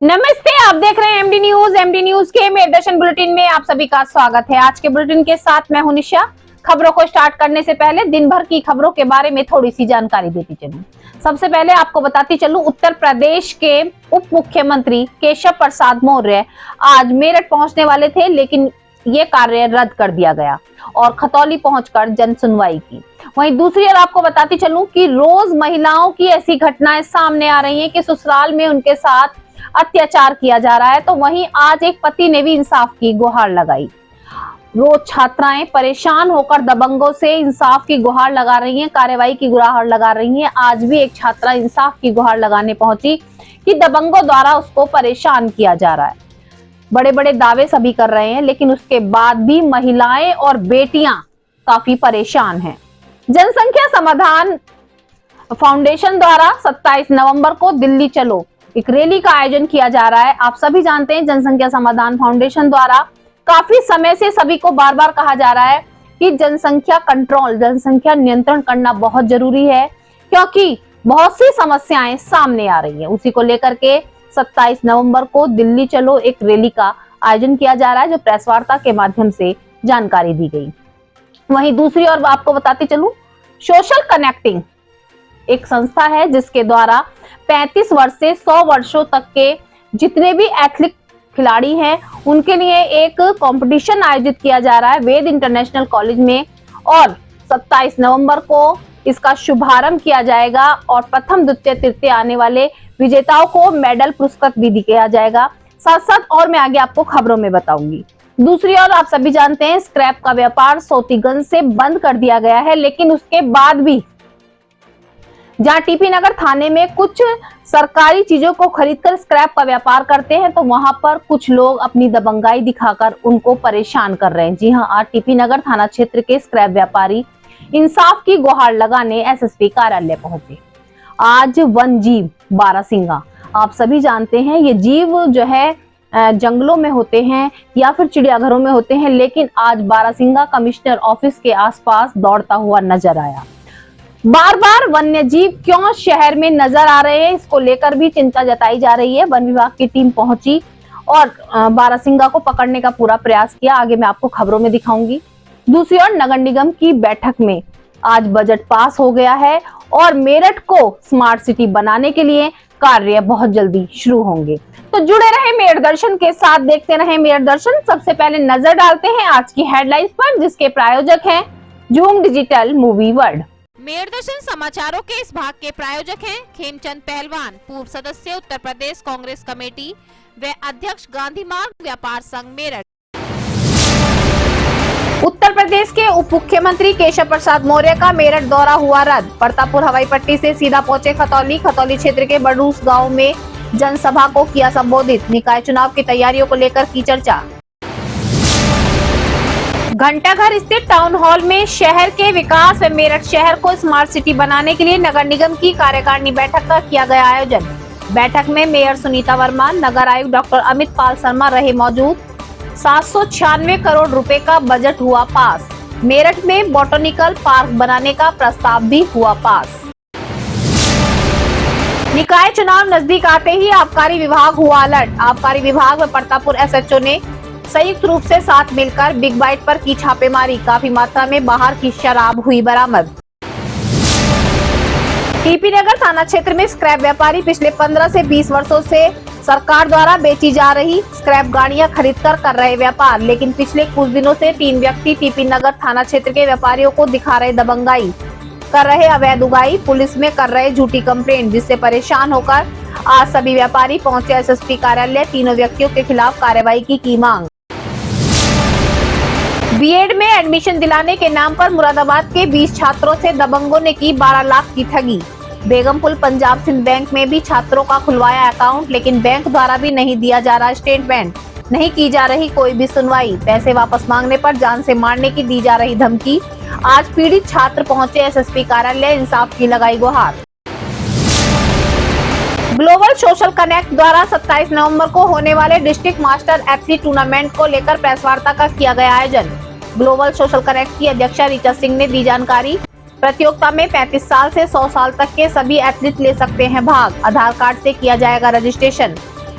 नमस्ते, आप देख रहे हैं एमडी न्यूज। एमडी न्यूज के मेरदर्शन बुलेटिन में आप सभी का स्वागत है। आज के बुलेटिन के साथ मैं हूं निशा। खबरों को स्टार्ट करने से पहले दिन भर की खबरों के बारे में थोड़ी सी जानकारी देती चलूं। सबसे पहले आपको बताती चलूं, उत्तर प्रदेश के उप मुख्यमंत्री केशव प्रसाद मौर्य आज मेरठ पहुंचने वाले थे, लेकिन ये कार्य रद्द कर दिया गया और खतौली पहुंचकर जन सुनवाई की। वहीं दूसरी ओर आपको बताती चलूं कि रोज महिलाओं की ऐसी घटनाएं सामने आ रही हैं कि ससुराल में उनके साथ अत्याचार किया जा रहा है, तो वहीं आज एक पति ने भी इंसाफ की गुहार लगाई। रोज छात्राएं परेशान होकर दबंगों से इंसाफ की गुहार लगा रही हैं, कार्रवाई की गुहार लगा रही हैं। आज भी एक छात्रा इंसाफ की गुहार लगाने पहुंची कि दबंगों द्वारा उसको परेशान किया जा रहा है। बड़े बड़े दावे सभी कर रहे हैं, लेकिन उसके बाद भी महिलाएं और बेटियां काफी परेशान हैं। जनसंख्या समाधान फाउंडेशन द्वारा 27 नवंबर को दिल्ली चलो एक रैली का आयोजन किया जा रहा है। आप सभी जानते हैं, जनसंख्या समाधान फाउंडेशन द्वारा काफी समय से सभी को बार बार कहा जा रहा है कि जनसंख्या कंट्रोल, जनसंख्या नियंत्रण करना बहुत जरूरी है, क्योंकि बहुत सी समस्याएं सामने आ रही हैं। उसी को लेकर के 27 नवंबर को दिल्ली चलो एक रैली का आयोजन किया जा रहा है, जो प्रेस वार्ता के माध्यम से जानकारी दी गई। वहीं दूसरी ओर आपको बताती चलूं, सोशल कनेक्टिंग एक संस्था है जिसके द्वारा 35 वर्ष से 100 वर्षों तक के जितने भी एथलीट खिलाड़ी हैं उनके लिए एक कंपटीशन आयोजित किया जा रहा है वेद इंटरनेशनल कॉलेज में, और 27 नवंबर को इसका शुभारंभ किया जाएगा और प्रथम द्वितीय तृतीय आने वाले विजेताओं को मेडल पुरस्कृत भी दिया जाएगा। साथ साथ और मैं आगे आपको खबरों में बताऊंगी। दूसरी ओर आप सभी जानते हैं, स्क्रैप का व्यापार सोतीगंज से बंद कर दिया गया है, लेकिन उसके बाद भी जहां टीपी नगर थाने में कुछ सरकारी चीजों को खरीदकर स्क्रैप का व्यापार करते हैं, तो वहां पर कुछ लोग अपनी दबंगाई दिखाकर उनको परेशान कर रहे हैं। जी हां, आज टीपी नगर थाना क्षेत्र के स्क्रैप व्यापारी इंसाफ की गुहार लगाने एसएसपी कार्यालय पहुंचे। आज वन जीव बारहसिंगा, आप सभी जानते हैं ये जीव जो है जंगलों में होते हैं या फिर चिड़ियाघरों में होते हैं, लेकिन आज बारहसिंगा कमिश्नर ऑफिस के आसपास दौड़ता हुआ नजर आया। बार बार वन्य जीव क्यों शहर में नजर आ रहे हैं, इसको लेकर भी चिंता जताई जा रही है। वन विभाग की टीम पहुंची और बारहसिंगा को पकड़ने का पूरा प्रयास किया। आगे मैं आपको खबरों में दिखाऊंगी। दूसरी ओर नगर निगम की बैठक में आज बजट पास हो गया है और मेरठ को स्मार्ट सिटी बनाने के लिए कार्य बहुत जल्दी शुरू होंगे। तो जुड़े रहे मेरठ दर्शन के साथ, देखते रहे मेरठ दर्शन। सबसे पहले नजर डालते हैं आज की हेडलाइंस पर, जिसके प्रायोजक हैं जूम डिजिटल मूवी वर्ल्ड। मेरदर्शन समाचारों के इस भाग के प्रायोजक हैं खेमचंद पहलवान, पूर्व सदस्य उत्तर प्रदेश कांग्रेस कमेटी व अध्यक्ष गांधी मार्ग व्यापार संघ मेरठ। उत्तर प्रदेश के उप मुख्यमंत्री केशव प्रसाद मौर्य का मेरठ दौरा हुआ रद्द। परतापुर हवाई पट्टी से सीधा पहुंचे खतौली क्षेत्र के बड़ूस गांव में जनसभा को किया संबोधित। निकाय चुनाव की तैयारियों को लेकर की चर्चा। घंटाघर स्थित टाउन हॉल में शहर के विकास व मेरठ शहर को स्मार्ट सिटी बनाने के लिए नगर निगम की कार्यकारिणी बैठक का किया गया आयोजन। बैठक में मेयर सुनीता वर्मा, नगर आयुक्त डॉक्टर अमित पाल शर्मा रहे मौजूद। 796 करोड़ रुपए का बजट हुआ पास। मेरठ में बॉटनिकल पार्क बनाने का प्रस्ताव भी हुआ पास। निकाय चुनाव नजदीक आते ही आबकारी विभाग हुआ अलर्ट। आबकारी विभाग व परतापुर एसएचओ ने संयुक्त रूप से साथ मिलकर बिग बाइट पर की छापेमारी। काफी मात्रा में बाहर की शराब हुई बरामद। टीपी नगर थाना क्षेत्र में स्क्रैप व्यापारी पिछले 15 से 20 वर्षों से सरकार द्वारा बेची जा रही स्क्रैप गाड़ियां खरीदकर कर रहे व्यापार, लेकिन पिछले कुछ दिनों से 3 व्यक्ति टीपी नगर थाना क्षेत्र के व्यापारियों को दिखा रहे दबंगाई, कर रहे अवैध उगाई, पुलिस में कर रहे झूठी कंप्लेंट, जिससे परेशान होकर आज सभी व्यापारी पहुंचे एसएसपी कार्यालय। तीनों व्यक्तियों के खिलाफ कार्रवाई की मांग। बीएड में एडमिशन दिलाने के नाम पर मुरादाबाद के 20 छात्रों से दबंगों ने की 12 लाख की ठगी। बेगमपुल पंजाब सिंध बैंक में भी छात्रों का खुलवाया अकाउंट, लेकिन बैंक द्वारा भी नहीं दिया जा रहा स्टेटमेंट, नहीं की जा रही कोई भी सुनवाई। पैसे वापस मांगने पर जान से मारने की दी जा रही धमकी। आज पीड़ित छात्र पहुंचे एसएसपी कार्यालय, इंसाफ की लगाई गुहार। ग्लोबल सोशल कनेक्ट द्वारा 27 नवंबर को होने वाले डिस्ट्रिक्ट मास्टर एथलीट टूर्नामेंट को लेकर प्रेस वार्ता का किया गया आयोजन। ग्लोबल सोशल कनेक्ट की अध्यक्षा रीचा सिंह ने दी जानकारी। प्रतियोगिता में 35 साल से 100 साल तक के सभी एथलीट ले सकते हैं भाग। आधार कार्ड से किया जाएगा रजिस्ट्रेशन।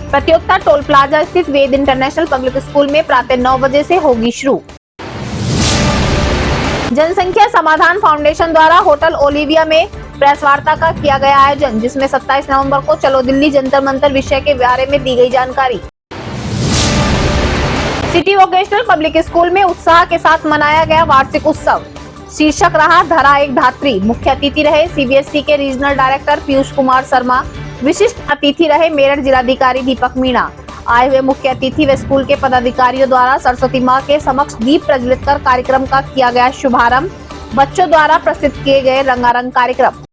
प्रतियोगिता टोल प्लाजा स्थित वेद इंटरनेशनल पब्लिक स्कूल में प्रातः 9 बजे से होगी शुरू। जनसंख्या समाधान फाउंडेशन द्वारा होटल ओलिविया में प्रेस वार्ता का किया गया आयोजन, जिसमें 27 नवंबर को चलो दिल्ली जंतर मंतर विषय के बारे में दी गई जानकारी। सिटी वोकेशनल पब्लिक स्कूल में उत्साह के साथ मनाया गया वार्षिक उत्सव। शीर्षक रहा धरा एक धात्री। मुख्य अतिथि रहे सीबीएसई के रीजनल डायरेक्टर पीयूष कुमार शर्मा। विशिष्ट अतिथि रहे मेरठ जिलाधिकारी दीपक मीणा। आए हुए मुख्य अतिथि व स्कूल के पदाधिकारियों द्वारा सरस्वती मां के समक्ष दीप प्रज्वलित कर कार्यक्रम का किया गया शुभारंभ। बच्चों द्वारा प्रस्तुत किए गए रंगारंग कार्यक्रम।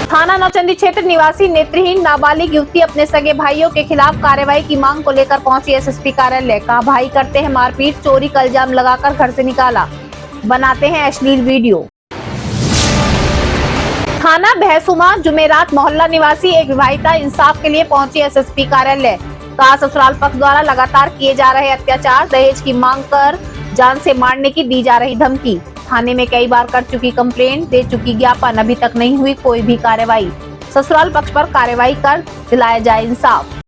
थाना नौचंदी क्षेत्र निवासी नेत्रहीन नाबालिग युवती अपने सगे भाइयों के खिलाफ कार्रवाई की मांग को लेकर पहुंची एसएसपी कार्यालय। कहा भाई करते हैं मारपीट, चोरी का इल्जाम लगाकर घर से निकाला, बनाते हैं अश्लील वीडियो। थाना बहसुमा जुमेरात मोहल्ला निवासी एक विवाहिता इंसाफ के लिए पहुंची एसएसपी कार्यालय। कहा ससुराल पक्ष द्वारा लगातार किए जा रहे अत्याचार, दहेज की मांग कर जान से मारने की दी जा रही धमकी। थाने में कई बार कर चुकी कंप्लेंट, दे चुकी ज्ञापन, अभी तक नहीं हुई कोई भी कार्रवाई। ससुराल पक्ष पर कार्रवाई कर दिलाया जाए इंसाफ।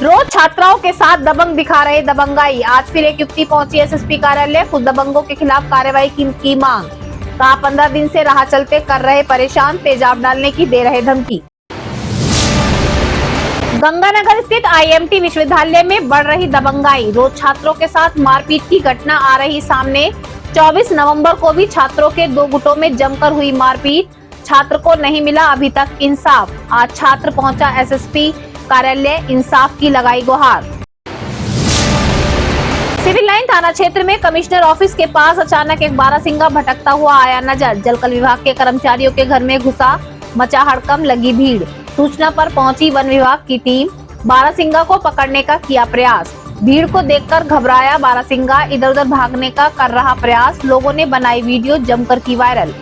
रोज छात्राओं के साथ दबंग दिखा रहे दबंगाई। आज फिर एक युवती पहुंची एसएसपी कार्यालय। खुद दबंगों के खिलाफ कार्रवाई की मांग। कहा 15 दिन से राह चलते कर रहे परेशान, तेजाब डालने की दे रहे धमकी। गंगानगर स्थित आईएमटी विश्वविद्यालय में बढ़ रही दबंगाई। रोज छात्रों के साथ मारपीट की घटना आ रही सामने। 24 नवंबर को भी छात्रों के 2 गुटों में जमकर हुई मारपीट। छात्र को नहीं मिला अभी तक इंसाफ। आज छात्र पहुंचा एसएसपी कार्यालय, इंसाफ की लगाई गुहार। सिविल लाइन थाना क्षेत्र में कमिश्नर ऑफिस के पास अचानक एक बारहसिंगा भटकता हुआ आया नजर। जलकल विभाग के कर्मचारियों के घर में घुसा, मचा हड़कंप, लगी भीड़। सूचना पर पहुंची वन विभाग की टीम। बारहसिंगा को पकड़ने का किया प्रयास। भीड़ को देखकर घबराया बारहसिंगा इधर उधर भागने का कर रहा प्रयास। लोगों ने बनाई वीडियो, जमकर की वायरल।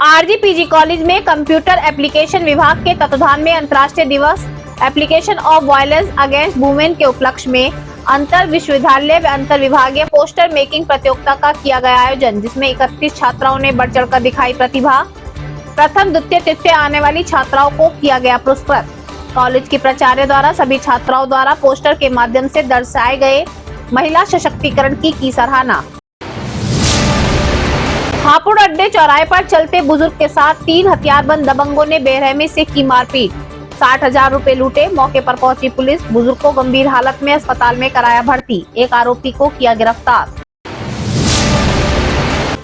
आरजी पीजी कॉलेज में कंप्यूटर एप्लीकेशन विभाग के तत्वाधान में अंतर्राष्ट्रीय दिवस application of violence against women के उपलक्ष्य में अंतर विश्वविद्यालय व अंतर विभागीय पोस्टर मेकिंग प्रतियोगिता का किया गया आयोजन, जिसमें 31 छात्राओं ने बढ़ चढ़कर दिखाई प्रतिभा। प्रथम, द्वितीय, तृतीय आने वाली छात्राओं को किया गया पुरस्कृत। कॉलेज की प्राचार्य द्वारा सभी छात्राओं द्वारा पोस्टर के माध्यम से दर्शाए गए महिला सशक्तिकरण की सराहना। हापुड़ अड्डे चौराहे पर चलते बुजुर्ग के साथ 3 हथियारबंद दबंगों ने बेरहमी से की मारपीट। 60,000 रुपए लूटे। मौके पर पहुंची पुलिस। बुजुर्ग को गंभीर हालत में अस्पताल में कराया भर्ती। एक आरोपी को किया गिरफ्तार।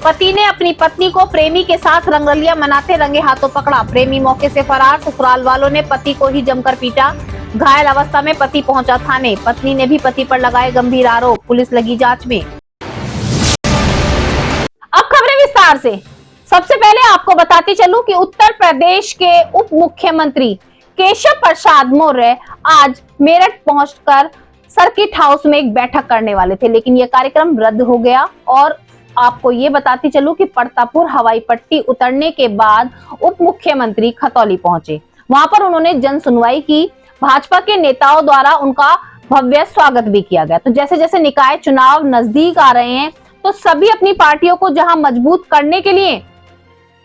पति ने अपनी पत्नी को प्रेमी के साथ रंगरलिया मनाते रंगे हाथों पकड़ा। प्रेमी मौके से फरार। ससुराल वालों ने पति को ही जमकर पीटा। घायल अवस्था में पति पहुंचा थाने। पत्नी ने भी पति पर लगाए गंभीर आरोप। पुलिस लगी जांच में। अब खबरें विस्तार से। सबसे पहले आपको बताती चलूं कि उत्तर प्रदेश के उप मुख्यमंत्री केशव प्रसाद मौर्य आज मेरठ पहुंचकर सर्किट हाउस में एक बैठक करने वाले थे, लेकिन यह कार्यक्रम रद्द हो गया। और आपको ये बताती चलूं कि परतापुर हवाई पट्टी उतरने के बाद उप मुख्यमंत्री खतौली पहुंचे। वहां पर उन्होंने जन सुनवाई की। भाजपा के नेताओं द्वारा उनका भव्य स्वागत भी किया गया। तो जैसे जैसे निकाय चुनाव नजदीक आ रहे हैं, तो सभी अपनी पार्टियों को जहां मजबूत करने के लिए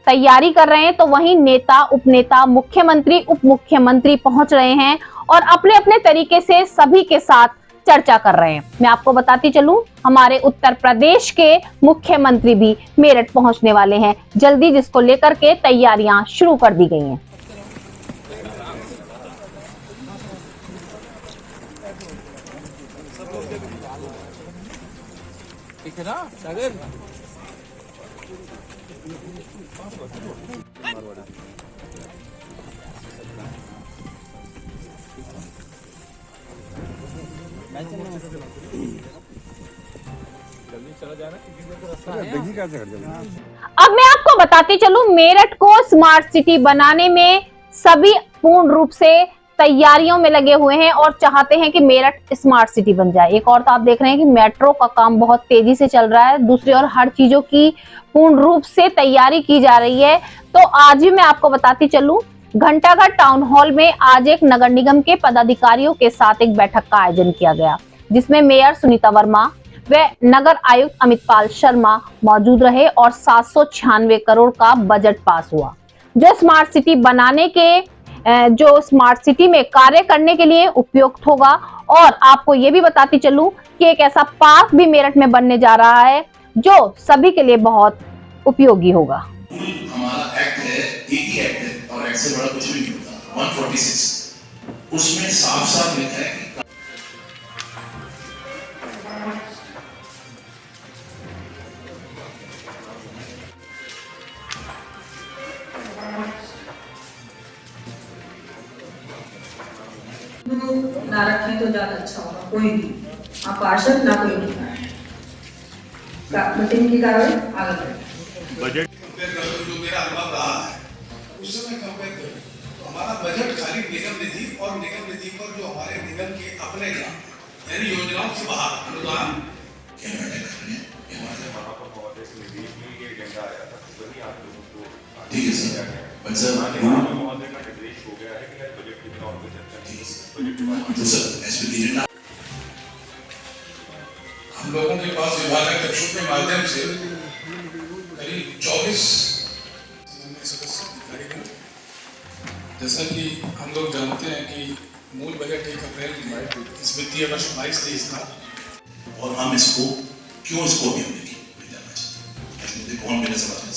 तैयारी कर रहे हैं, तो वहीं नेता, उपनेता, मुख्यमंत्री, उप मुख्यमंत्री पहुंच रहे हैं और अपने अपने तरीके से सभी के साथ चर्चा कर रहे हैं। मैं आपको बताती चलूं, हमारे उत्तर प्रदेश के मुख्यमंत्री भी मेरठ पहुंचने वाले हैं जल्दी, जिसको लेकर के तैयारियां शुरू कर दी गई हैं। ठीक है ना सागर? अब मैं आपको बताती चलूं, मेरठ को स्मार्ट सिटी बनाने में सभी पूर्ण रूप से तैयारियों में लगे हुए हैं और चाहते हैं कि मेरठ स्मार्ट सिटी बन जाए। एक और तो आप देख रहे हैं कि मेट्रो का काम बहुत तेजी से चल रहा है। दूसरी ओर हर चीजों की पूर्ण रूप से तैयारी की जा रही है। तो आज भी मैं आपको बताती चलूं, घंटाघर टाउन हॉल में आज एक नगर निगम के पदाधिकारियों के साथ एक बैठक का आयोजन किया गया, जिसमें मेयर सुनीता वर्मा व नगर आयुक्त अमित पाल शर्मा मौजूद रहे और 796 करोड़ का बजट पास हुआ। जो स्मार्ट सिटी बनाने के जो स्मार्ट सिटी में कार्य करने के लिए उपयुक्त होगा। और आपको ये भी बताती चलूं कि एक ऐसा पार्क भी मेरठ में बनने जा रहा है जो सभी के लिए बहुत उपयोगी होगा। हमारा एक्ट है, एक ही एक्ट है और एक्ट से बड़ा कुछ भी नहीं होता, 146 उसमें साफ साफ लिखा है कि ना रखें तो ज्यादा अच्छा होगा। कोई भी आप पार्षद ना कोई भी मीटिंग की कार्रवाई आगे बढ़े। बजट कंपेयर करो जो मेरा अनुभव रहा है उससे मैं कंपेयर करूं तो हमारा बजट खाली निगम निधि और निगम निधि पर जो हमारे निगम के अपने काम यानी योजनाओं से बाहर अनुदान क्या निर्णय कर रहे हैं ठीक है सर। बट सर हम लोगों के पास विभाग चक्षु के माध्यम से करीब 24 सदस्य अधिकारीगण, जैसा कि हम लोग जानते हैं कि मूल बजट 1 अप्रैल की इस वित्तीय वर्ष 22-23 था और हम इसको क्यों इसको भी हमने जानना चाहते हैं। कौन मेरे सवाल है,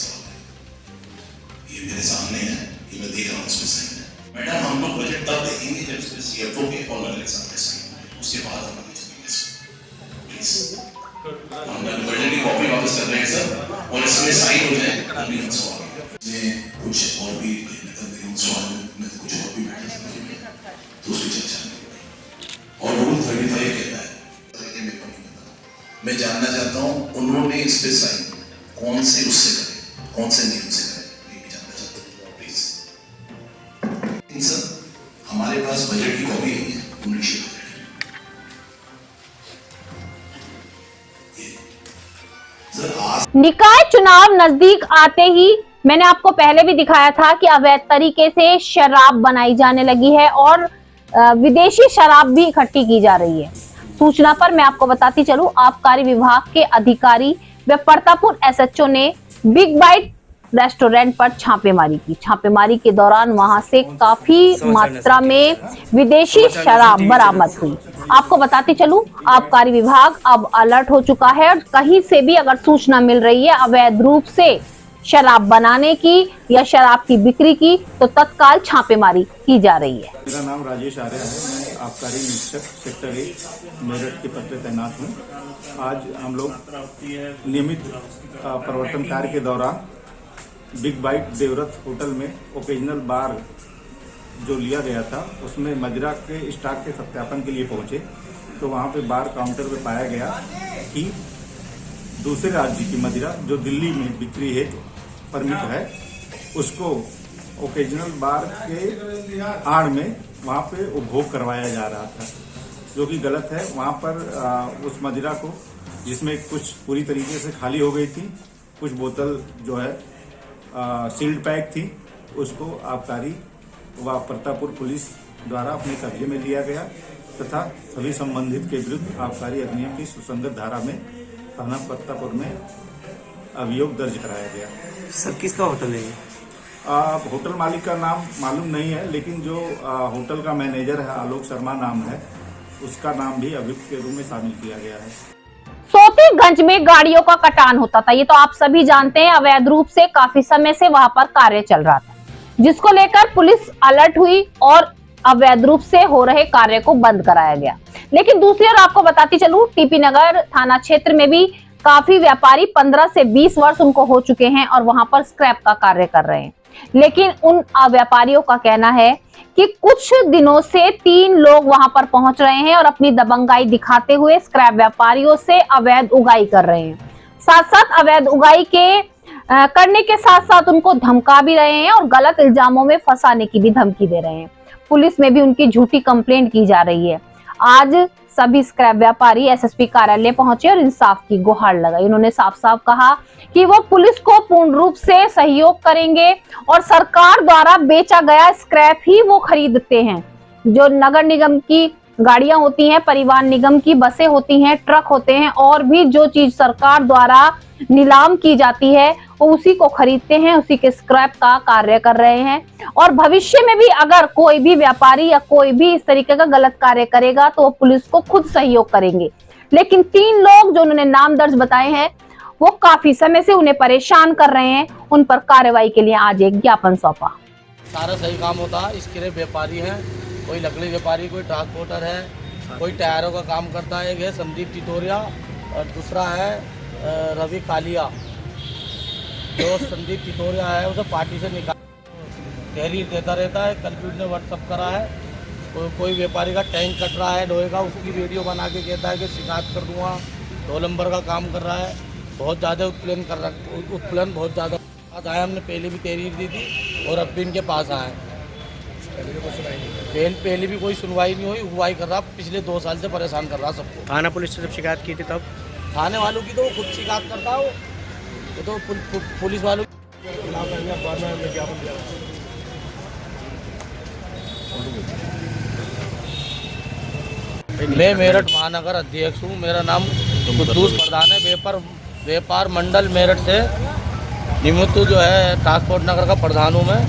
ये मेरे सामने है, ये मैं देख रहा हूँ इसमें सही है। मैडम हम लोग बजट तब देखेंगे जब इसमें सीएफओ के और अलग सामने सही, उसके बाद हम प्लीज हम बजट की कॉपी वापस कर रहे हैं सर और इसमें साइन हो जाए अभी हम सवाल कुछ और भी सवाल में कुछ और भी मैटर तो उसकी चर्चा नहीं और रूल 35 कहता है मैं जानना चाहता हूँ उन्होंने इस पे साइन कौन से उससे करे, कौन से नियम से करे, ये भी जानना चाहता हूँ प्लीज। सर हमारे पास बजट की कॉपी नहीं है 19 निकाय चुनाव नजदीक आते ही मैंने आपको पहले भी दिखाया था कि अवैध तरीके से शराब बनाई जाने लगी है और विदेशी शराब भी इकट्ठी की जा रही है। सूचना पर मैं आपको बताती चलूं, आबकारी विभाग के अधिकारी व परतापुर एसएचओ ने बिग बाइट रेस्टोरेंट पर छापेमारी की। छापेमारी के दौरान वहां से काफी मात्रा में विदेशी शराब बरामद हुई। आपको बताते चलूं, आबकारी विभाग अब अलर्ट हो चुका है और कहीं से भी अगर सूचना मिल रही है अवैध रूप से शराब बनाने की या शराब की बिक्री की तो तत्काल छापेमारी की जा रही है। मेरा नाम राजेश आर्य है, मैं आबकारी निरीक्षक सेक्टर 1 मेरठ के पद पर तैनात हूँ। आज हम लोग नियमित प्रवर्तन कार्य के दौरान बिग बाइट देवरथ होटल में ओकेजनल बार जो लिया गया था उसमें मदिरा के स्टॉक के सत्यापन के लिए पहुंचे तो वहां पे बार काउंटर पे पाया गया कि दूसरे राज्य की मदिरा जो दिल्ली में बिक्री हेतु परमिट है उसको ओकेजनल बार के आड़ में वहां पे उपभोग करवाया जा रहा था, जो कि गलत है। वहां पर उस मदिरा को जिसमें कुछ पूरी तरीके से खाली हो गई थी, कुछ बोतल जो है सील्ड पैक थी, उसको आबकारी व परतापुर पुलिस द्वारा अपने कब्जे में लिया गया तथा सभी संबंधित के विरुद्ध आबकारी अधिनियम की सुसंगत धारा में थाना परतापुर में अभियोग दर्ज कराया गया। सर किसका होटल है ये? होटल मालिक का नाम मालूम नहीं है, लेकिन जो होटल का मैनेजर है आलोक शर्मा नाम है, उसका नाम भी अभियुक्त के रूप में शामिल किया गया है। सोतीगंज में गाड़ियों का कटान होता था, ये तो आप सभी जानते हैं। अवैध रूप से काफी समय से वहां पर कार्य चल रहा था, जिसको लेकर पुलिस अलर्ट हुई और अवैध रूप से हो रहे कार्य को बंद कराया गया। लेकिन दूसरी ओर आपको बताती चलूं, टीपी नगर थाना क्षेत्र में भी काफी व्यापारी 15 से 20 वर्ष उनको हो चुके हैं और वहां पर स्क्रैप का कार्य कर रहे हैं। लेकिन उन व्यापारियों का कहना है कि कुछ दिनों से 3 लोग वहां पर पहुंच रहे हैं और अपनी दबंगाई दिखाते हुए स्क्रैप व्यापारियों से अवैध उगाई कर रहे हैं। साथ साथ अवैध उगाई के करने के साथ साथ उनको धमका भी रहे हैं और गलत इल्जामों में फंसाने की भी धमकी दे रहे हैं। पुलिस में भी उनकी झूठी कंप्लेंट की जा रही है। आज सभी स्क्रैप व्यापारी एसएसपी कार्यालय पहुंचे और इंसाफ की गुहार लगाई। उन्होंने साफ साफ कहा कि वो पुलिस को पूर्ण रूप से सहयोग करेंगे और सरकार द्वारा बेचा गया स्क्रैप ही वो खरीदते हैं। जो नगर निगम की गाड़ियां होती हैं, परिवहन निगम की बसें होती हैं, ट्रक होते हैं और भी जो चीज सरकार द्वारा नीलाम की जाती है वो उसी को खरीदते हैं, उसी के स्क्रैप का कार्य कर रहे हैं। और भविष्य में भी अगर कोई भी व्यापारी या कोई भी इस तरीके का गलत कार्य करेगा तो वो पुलिस को खुद सहयोग करेंगे। लेकिन 3 लोग जो उन्होंने नाम दर्ज बताए हैं वो काफी समय से उन्हें परेशान कर रहे हैं। उन पर कार्रवाई के लिए आज एक ज्ञापन सौंपा। सारा सही काम होता है। इसके व्यापारी हैं, कोई लकड़ी व्यापारी, कोई ट्रांसपोर्टर है, कोई टायरों का काम करता है। एक है संदीप टिटोरिया और दूसरा है रवि कालिया। जो संदीप टिटोरिया है उसे पार्टी से निकाल तहरीर देता रहता है। कल भी उसने व्हाट्सअप करा है। कोई व्यापारी का टैंक कट रहा है लोहे का, उसकी वीडियो बना के कहता है कि शिकायत कर दूंगा। 2 नंबर का काम कर रहा है, बहुत ज़्यादा उत्पीड़न कर रहा, उत्पीड़न बहुत ज़्यादा। आज आए, हमने पहले भी तहरीर दी थी और अब भी इनके पास आए। पहले भी कोई सुनवाई नहीं हुई, अगुवाई कर रहा। पिछले 2 साल से परेशान कर रहा सबको। थाना पुलिस से जब शिकायत की थी तब थाने वालों की तो वो खुद शिकायत करता हो, वो तो पुलिस वालों मैं मेरठ महानगर अध्यक्ष हूँ। मेरा नाम कुद्दूस प्रधान है। व्यापार मंडल मेरठ से निमित्त जो है ट्रांसपोर्ट नगर का प्रधान हूँ मैं।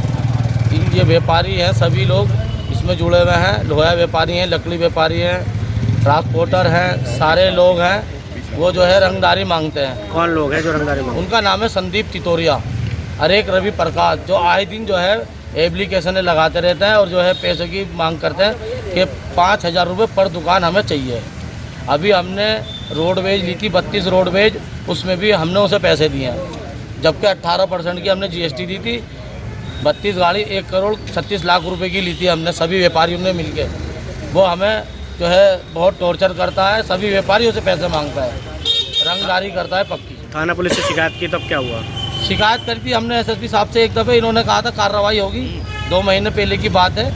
ये व्यापारी हैं, सभी लोग इसमें जुड़े हुए हैं। लोहा व्यापारी हैं, लकड़ी व्यापारी हैं, ट्रांसपोर्टर हैं, सारे लोग हैं। वो जो है रंगदारी मांगते हैं। कौन लोग हैं जो रंगदारी मांगते हैं? उनका नाम है संदीप टिटोरिया और एक रवि प्रकाश, जो आए दिन जो है एप्लीकेशन लगाते रहते हैं और जो है पैसे की मांग करते हैं कि 5,000 रुपये पर दुकान हमें चाहिए। अभी हमने रोडवेज ली थी, 32 रोडवेज, उसमें भी हमने उसे पैसे दिए हैं, जबकि 18% की हमने GST दी थी। 32 गाड़ी 1 करोड़ 36 लाख रुपए की ली थी हमने, सभी व्यापारियों ने मिलके। वो हमें जो है बहुत टॉर्चर करता है, सभी व्यापारियों से पैसे मांगता है, रंगदारी करता है पक्की। थाना पुलिस से शिकायत की तब क्या हुआ? शिकायत करी थी हमने SSP साहब से एक दफ़े। इन्होंने कहा था कार्रवाई होगी, 2 महीने पहले की बात है,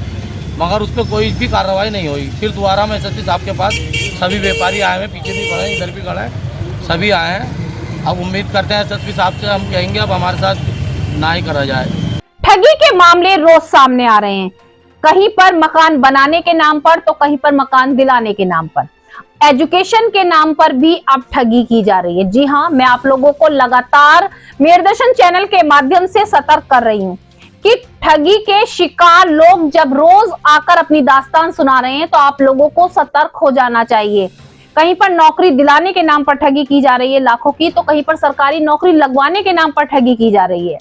मगर उस पर कोई भी कार्रवाई नहीं हुई। फिर दोबारा हम SSP साहब के पास, सभी व्यापारी आए हैं, पीछे भी खड़े हैं, इधर भी खड़े हैं, सभी आए हैं। अब उम्मीद करते हैं SSP साहब से, हम कहेंगे अब हमारे साथ ना ही करा जाए। ठगी के मामले रोज सामने आ रहे हैं, कहीं पर मकान बनाने के नाम पर तो कहीं पर मकान दिलाने के नाम पर, एजुकेशन के नाम पर भी अब ठगी की जा रही है। जी हाँ, मैं आप लोगों को लगातार मेरदर्शन चैनल के माध्यम से सतर्क कर रही हूँ कि ठगी के शिकार लोग जब रोज आकर अपनी दास्तान सुना रहे हैं तो आप लोगों को सतर्क हो जाना चाहिए। कहीं पर नौकरी दिलाने के नाम पर ठगी की जा रही है लाखों की, तो कहीं पर सरकारी नौकरी लगवाने के नाम पर ठगी की जा रही है।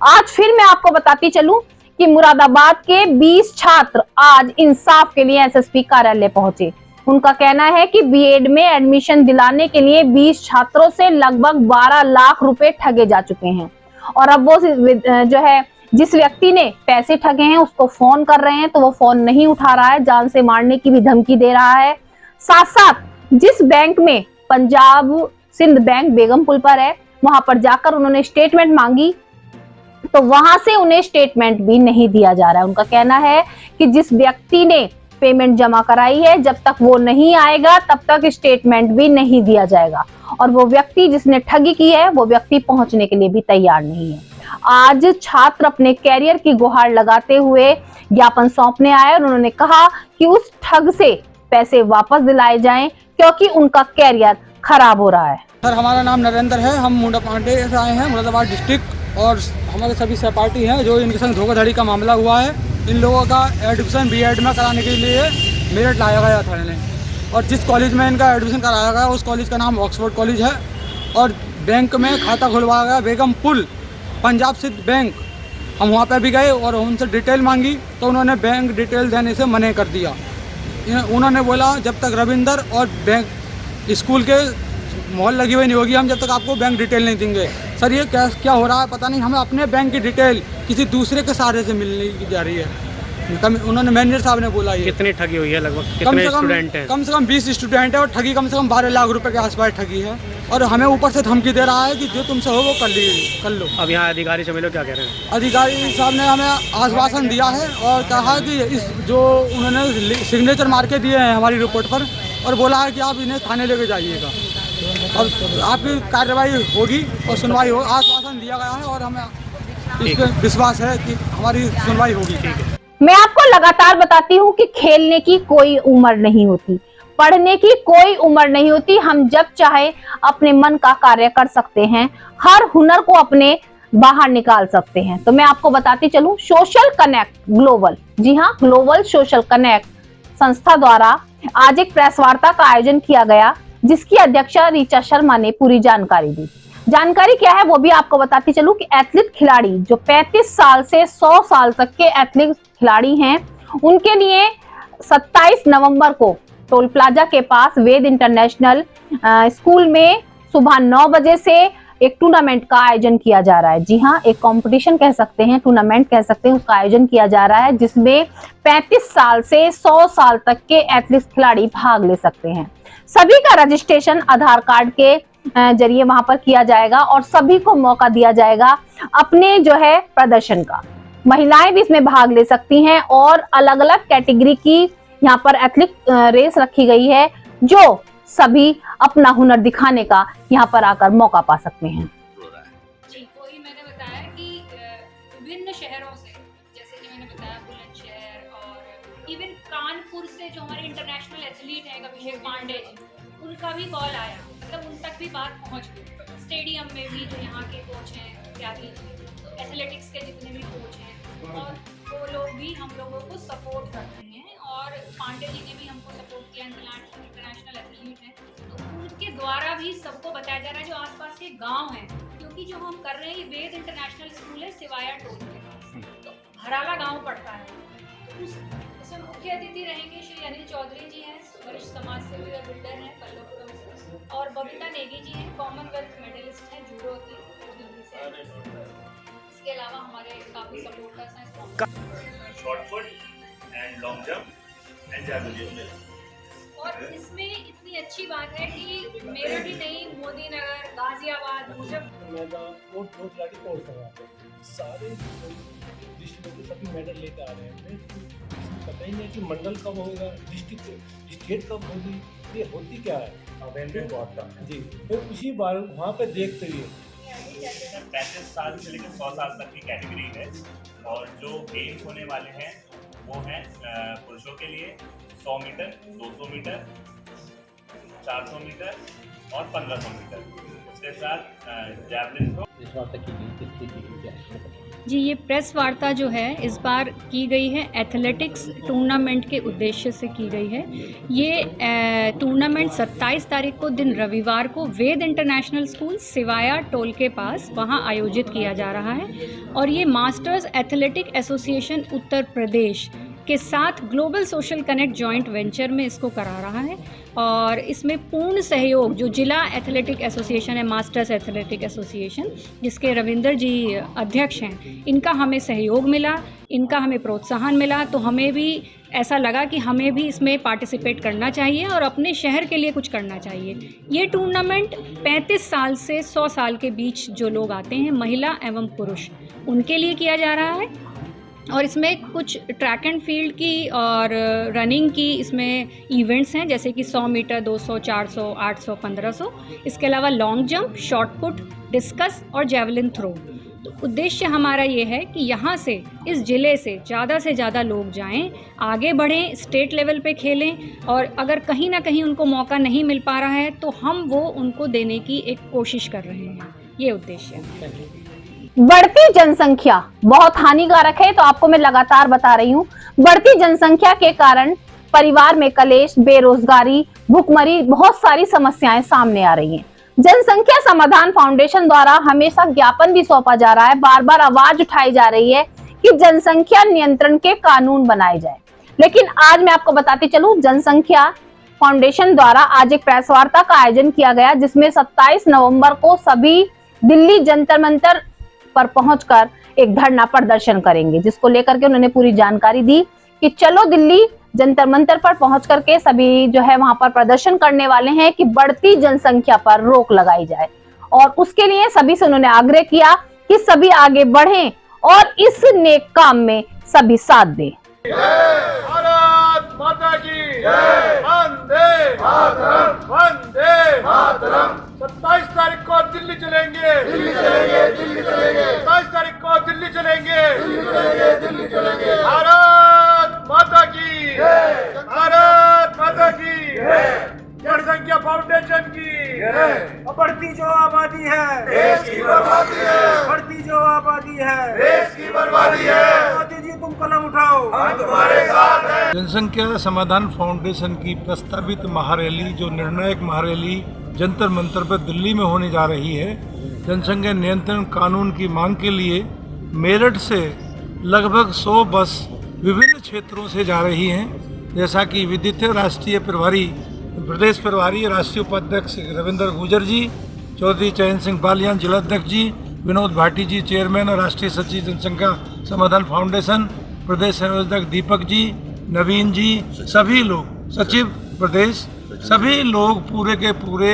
आज फिर मैं आपको बताती चलूं कि मुरादाबाद के 20 छात्र आज इंसाफ के लिए SSP कार्यालय पहुंचे। उनका कहना है कि बीएड में एडमिशन दिलाने के लिए 20 छात्रों से लगभग 12 लाख रुपए ठगे जा चुके हैं। और अब वो जो है जिस व्यक्ति ने पैसे ठगे हैं उसको फोन कर रहे हैं तो वो फोन नहीं उठा रहा है, जान से मारने की भी धमकी दे रहा है। साथ साथ जिस बैंक में पंजाब सिंध बैंक बेगमपुल पर है, वहां पर जाकर उन्होंने स्टेटमेंट मांगी तो वहां से उन्हें स्टेटमेंट भी नहीं दिया जा रहा है। उनका कहना है कि जिस व्यक्ति ने पेमेंट जमा कराई है, जब तक वो नहीं आएगा तब तक स्टेटमेंट भी नहीं दिया जाएगा। और वो व्यक्ति जिसने ठगी की है वो व्यक्ति पहुंचने के लिए भी तैयार नहीं है। आज छात्र अपने कैरियर की गुहार लगाते हुए ज्ञापन सौंपने आए और उन्होंने कहा कि उस ठग से पैसे वापस दिलाए जाएं क्योंकि उनका कैरियर खराब हो रहा है। सर, हमारा नाम नरेंद्र है, हम मुंडा पांडे से आए हैं, मुरादाबाद डिस्ट्रिक्ट, और हमारे सभी सहपाठी हैं जो इनके संग धोखाधड़ी का मामला हुआ है। इन लोगों का एडमिशन बीएड में कराने के लिए मेरठ लाया गया था इन्हें, और जिस कॉलेज में इनका एडमिशन कराया गया उस कॉलेज का नाम ऑक्सफोर्ड कॉलेज है। और बैंक में खाता खुलवाया गया बेगमपुल पंजाब सिंध बैंक। हम वहाँ पे भी गए और उनसे डिटेल मांगी तो उन्होंने बैंक डिटेल देने से मना कर दिया। उन्होंने बोला जब तक रविंदर और बैंक स्कूल के मोहर लगी हुई नहीं होगी हम जब तक आपको बैंक डिटेल नहीं देंगे। सर, ये क्या हो रहा है पता नहीं, हमें अपने बैंक की डिटेल किसी दूसरे के सहारे से मिलने की जा रही है। उन्होंने मैनेजर साहब ने बोला। ये कितनी ठगी हुई है? लगभग कितने स्टूडेंट हैं? कम से कम 20 स्टूडेंट है और ठगी कम से कम 12 लाख रुपए के आसपास ठगी है। और हमें ऊपर से धमकी दे रहा है कि जो तुमसे हो वो कर लो। अब यहाँ अधिकारी से मिलो, क्या कह रहे हैं? अधिकारी साहब ने हमें आश्वासन दिया है और कहा कि इस जो उन्होंने सिग्नेचर मार के दिए हैं हमारी रिपोर्ट पर, और बोला है कि आप इन्हें थाने लेके जाइएगा और आपकी कार्रवाई होगी और सुनवाई हो। आश्वासन दिया गया है और हमें इस पर विश्वास है कि हमारी सुनवाई होगी। मैं आपको लगातार बताती हूँ कि खेलने की कोई उम्र नहीं होती, पढ़ने की कोई उम्र नहीं होती, हम जब चाहे अपने मन का कार्य कर सकते हैं, हर हुनर को अपने बाहर निकाल सकते हैं। तो मैं आपको बताती चलूं, सोशल कनेक्ट ग्लोबल, जी हाँ, ग्लोबल सोशल कनेक्ट संस्था द्वारा आज एक प्रेस वार्ता का आयोजन किया गया, जिसकी अध्यक्षा ऋचा शर्मा ने पूरी जानकारी दी। जानकारी क्या है वो भी आपको बताती चलूं कि एथलीट खिलाड़ी जो 35 साल से 100 साल तक के एथलीट खिलाड़ी हैं, उनके लिए 27 नवंबर को टोल प्लाजा के पास वेद इंटरनेशनल स्कूल में सुबह 9 बजे से एक टूर्नामेंट का आयोजन किया जा रहा है। जी हाँ, एक कंपटीशन कह सकते हैं, टूर्नामेंट कह सकते हैं, उसका आयोजन किया जा रहा है, जिसमें 35 साल से 100 साल तक के एथलीट खिलाड़ी भाग ले सकते हैं। सभी का रजिस्ट्रेशन आधार कार्ड के जरिए वहां पर किया जाएगा और सभी को मौका दिया जाएगा अपने जो है प्रदर्शन का। महिलाएं भी इसमें भाग ले सकती हैं और अलग अलग कैटेगरी की यहाँ पर एथलीट रेस रखी गई है, जो सभी अपना हुनर दिखाने का यहाँ पर आकर मौका पा सकते हैं। जी, वही मैंने बताया कि विभिन्न शहरों से, जैसे कि मैंने बताया बुलंदशहर और इवन कानपुर से जो हमारे इंटरनेशनल एथलीट हैं अभिषेक पांडे जी, उनका भी कॉल आया, मतलब उन तक भी बात पहुंच गई। स्टेडियम में भी जो यहाँ के कोच हैं त्यागी जी, तो एथलेटिक्स के जितने भी कोच हैं और वो लोग भी हम लोगों को सपोर्ट करते हैं और पांडे जी ने भी हमको सपोर्ट किया, इंटरनेशनल एथलीट हैं, तो उनके द्वारा भी सबको बताया जा रहा है जो आसपास के गांव हैं, क्योंकि जो हम कर रहे हैं ये वेद इंटरनेशनल स्कूल है सिवाया टोल के पास, तो भराला गांव पड़ता है। तो उसमें मुख्य अतिथि रहेंगे श्री अनिल चौधरी जी हैं, वरिष्ठ समाज सेवी और बिल्डर हैं पल्लवपुरम से, और बबीता नेगी जी हैं, कॉमनवेल्थ मेडलिस्ट हैं जूडो की, दिल्ली से। इसके अलावा हमारे काफ़ी सपोर्टर्स हैं, short put and long jump and javelin. और इसमें इतनी अच्छी बात है कि मेरठ ही नहीं, मोदी नगर, गाजियाबाद, सारे डिस्ट्रिक्ट के सभी मेडल लेकर आ रहे हैं। पता ही नहीं कि मंडल कब होगा, डिस्ट्रिक्ट स्टेट कब होगी, ये होती क्या है जी। फिर उसी बार वहाँ पे देखते हुए 35 साल से लेकर 100 साल तक की कैटेगरी है और जो गेम्स होने वाले हैं वो हैं पुरुषों के लिए 100 मीटर, 200 मीटर, 400 मीटर और 1500 मीटर, उसके साथ जैवलिन थ्रो। जी, ये प्रेस वार्ता जो है इस बार की गई है एथलेटिक्स टूर्नामेंट के उद्देश्य से की गई है। ये टूर्नामेंट 27 तारीख को दिन रविवार को वेद इंटरनेशनल स्कूल सिवाया टोल के पास वहाँ आयोजित किया जा रहा है और ये masters athletic association Uttar Pradesh के साथ global social connect joint venture में इसको करा रहा है और इसमें पूर्ण सहयोग जो जिला एथलेटिक एसोसिएशन है, मास्टर्स एथलेटिक एसोसिएशन, जिसके रविंदर जी अध्यक्ष हैं, इनका हमें सहयोग मिला, इनका हमें प्रोत्साहन मिला, तो हमें भी ऐसा लगा कि हमें भी इसमें पार्टिसिपेट करना चाहिए और अपने शहर के लिए कुछ करना चाहिए। ये टूर्नामेंट 35 साल से 100 साल के बीच जो लोग आते हैं, महिला एवं पुरुष, उनके लिए किया जा रहा है और इसमें कुछ ट्रैक एंड फील्ड की और रनिंग की इसमें इवेंट्स हैं, जैसे कि 100 मीटर, 200, 400, 800, 1500। इसके अलावा long jump, short put, discuss और जैवलिन थ्रो। तो उद्देश्य हमारा ये है कि यहाँ से, इस ज़िले से ज़्यादा लोग जाएं, आगे बढ़ें, स्टेट लेवल पे खेलें और अगर कहीं ना कहीं उनको मौका नहीं मिल पा रहा है तो हम वो उनको देने की एक कोशिश कर रहे हैं। ये उद्देश्य है। बढ़ती जनसंख्या बहुत हानिकारक है, तो आपको मैं लगातार बता रही हूँ। बढ़ती जनसंख्या के कारण परिवार में कलेश, बेरोजगारी, भुखमरी, बहुत सारी समस्याएं सामने आ रही हैं। जनसंख्या समाधान फाउंडेशन द्वारा हमेशा ज्ञापन भी सौंपा जा रहा है, बार बार आवाज उठाई जा रही है कि जनसंख्या नियंत्रण के कानून बनाए जाए। लेकिन आज मैं आपको बताती चलूं, जनसंख्या फाउंडेशन द्वारा आज एक प्रेस वार्ता का आयोजन किया गया, जिसमें 27 नवंबर को सभी दिल्ली जंतर मंतर पर पहुंचकर एक धरना प्रदर्शन करेंगे, जिसको लेकर के उन्होंने पूरी जानकारी दी कि चलो दिल्ली जंतर मंतर पर पहुंच करके सभी जो है वहां पर प्रदर्शन करने वाले हैं कि बढ़ती जनसंख्या पर रोक लगाई जाए। और उसके लिए सभी से उन्होंने आग्रह किया कि सभी आगे बढ़ें और इस नेक काम में सभी साथ दें। भारत माता की जय, वंदे मातरम, वंदे मातरम। 27 तारीख को दिल्ली चलेंगे, दिल्ली चलेंगे, दिल्ली चलेंगे। 27 तारीख को दिल्ली चलेंगे, दिल्ली चलेंगे, दिल्ली चलेंगे। भारत माता की जय, भारत माता की जय। फाउंडेशन की बढ़ती जो आबादी है देश की बर्बादी है, बढ़ती जो आबादी है देश की बर्बादी है। मोदी जी तुम कलम उठाओ, हम तुम्हारे साथ हैं। जनसंख्या समाधान फाउंडेशन की प्रस्तावित महारैली, जो निर्णायक महारैली जंतर मंतर पर दिल्ली में होने जा रही है, जनसंख्या नियंत्रण कानून की मांग के लिए मेरठ से लगभग 100 बस विभिन्न क्षेत्रों से जा रही हैं। जैसा कि विदित है, राष्ट्रीय प्रभारी, प्रदेश प्रभारी, राष्ट्रीय उपाध्यक्ष रविंद्र गुर्जर जी, चौधरी चयन सिंह बालियान जिलाध्यक्ष जी, विनोद भाटी जी चेयरमैन और राष्ट्रीय सचिव जनसंख्या समाधान फाउंडेशन, प्रदेश संयोजक दीपक जी, नवीन जी, सभी लोग, सचिव प्रदेश, सभी लोग पूरे के पूरे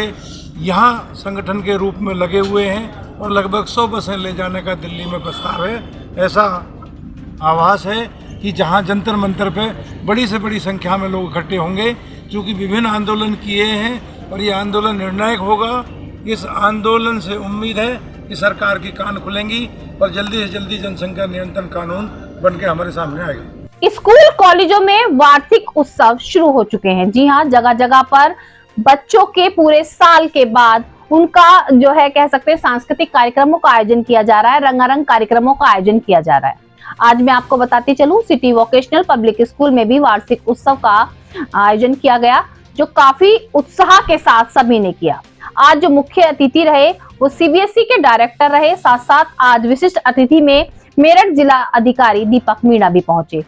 यहाँ संगठन के रूप में लगे हुए हैं और लगभग 100 बसें ले जाने का दिल्ली में प्रस्ताव है। ऐसा आभास है कि जहाँ जंतर मंतर पे बड़ी से बड़ी संख्या में लोग इकट्ठे होंगे, क्योंकि विभिन्न आंदोलन किए हैं और ये आंदोलन निर्णायक होगा। इस आंदोलन से उम्मीद है कि सरकार की कान खुलेंगी और जल्दी से जल्दी जनसंख्या नियंत्रण कानून बन के हमारे सामने आएगा। स्कूल कॉलेजों में वार्षिक उत्सव शुरू हो चुके हैं। जी हाँ, जगह जगह पर बच्चों के पूरे साल के बाद उनका जो है कह सकते हैं सांस्कृतिक कार्यक्रमों का आयोजन किया जा रहा है, रंगारंग कार्यक्रमों का आयोजन किया जा रहा है। आज मैं आपको बताती चलूं, सिटी वोकेशनल पब्लिक स्कूल में भी वार्षिक उत्सव का आयोजन किया गया, जो काफी उत्साह के साथ सभी ने किया। आज जो मुख्य अतिथि रहे वो सीबीएसई के डायरेक्टर रहे, साथ साथ आज विशिष्ट अतिथि में मेरठ जिला अधिकारी दीपक मीणा भी पहुंचे।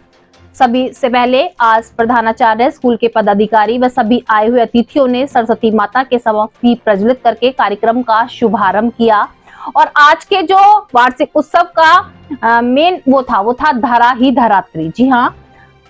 सभी से पहले आज प्रधानाचार्य, स्कूल के पदाधिकारी व सभी आए हुए अतिथियों ने सरस्वती माता के समक्ष दीप प्रज्वलित करके कार्यक्रम का शुभारंभ किया। और आज के जो वार्षिक उत्सव का मेन वो था धरा ही धरात्री। जी हाँ,